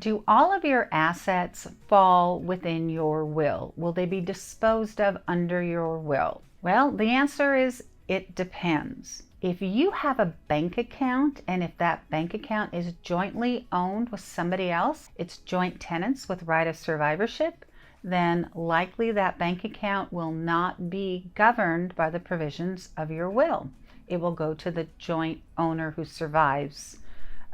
Do all of your assets fall within your will? Will they be disposed of under your will? Well, the answer is it depends. If you have a bank account, and if that bank account is jointly owned with somebody else, it's joint tenants with right of survivorship, then likely that bank account will not be governed by the provisions of your will. It will go to the joint owner who survives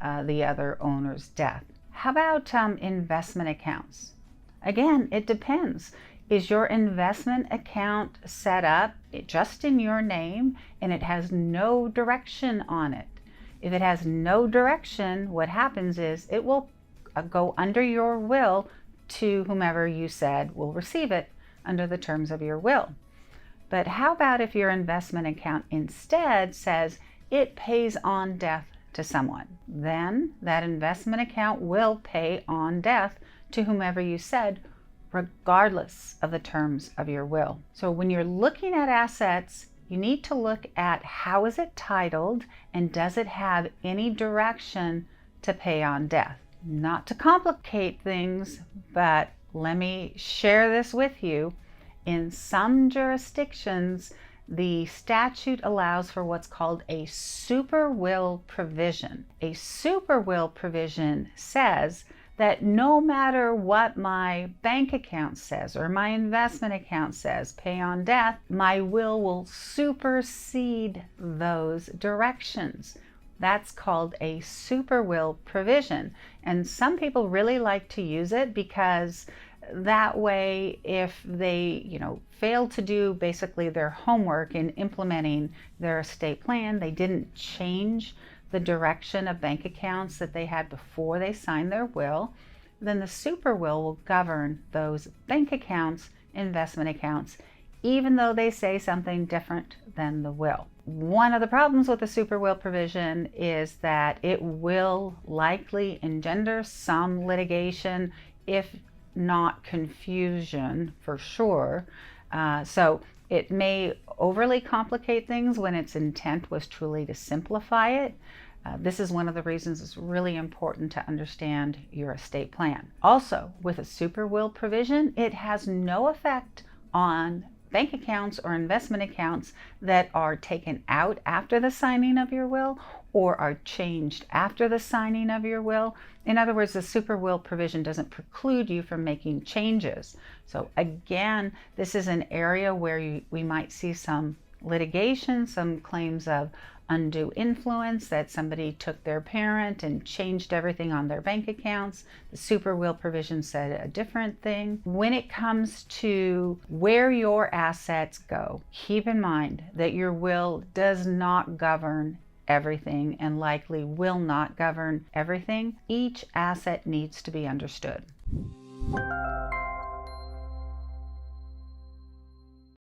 the other owner's death. How about investment accounts? Again, it depends. Is your investment account set up just in your name and it has no direction on it? If it has no direction, what happens is it will go under your will to whomever you said will receive it under the terms of your will. But how about if your investment account instead says it pays on death to someone? Then that investment account will pay on death to whomever you said, regardless of the terms of your will. So when you're looking at assets, you need to look at how is it titled and does it have any direction to pay on death. Not to complicate things, but let me share this with you. In some jurisdictions, the statute allows for what's called a super will provision. A super will provision says that no matter what my bank account says or my investment account says, pay on death, my will supersede those directions. That's called a super will provision. And some people really like to use it because that way, if they, fail to do basically their homework in implementing their estate plan, they didn't change the direction of bank accounts that they had before they signed their will, then the super will govern those bank accounts, investment accounts, even though they say something different than the will. One of the problems with the super will provision is that it will likely engender some litigation, if not confusion for sure. So it may overly complicate things when its intent was truly to simplify it. This is one of the reasons it's really important to understand your estate plan. Also, with a super will provision, it has no effect on bank accounts or investment accounts that are taken out after the signing of your will or are changed after the signing of your will. In other words, the super will provision doesn't preclude you from making changes. So again, this is an area where we might see some litigation, some claims of undue influence, that somebody took their parent and changed everything on their bank accounts. The super will provision said a different thing. When it comes to where your assets go, keep in mind that your will does not govern everything and likely will not govern everything. Each asset needs to be understood.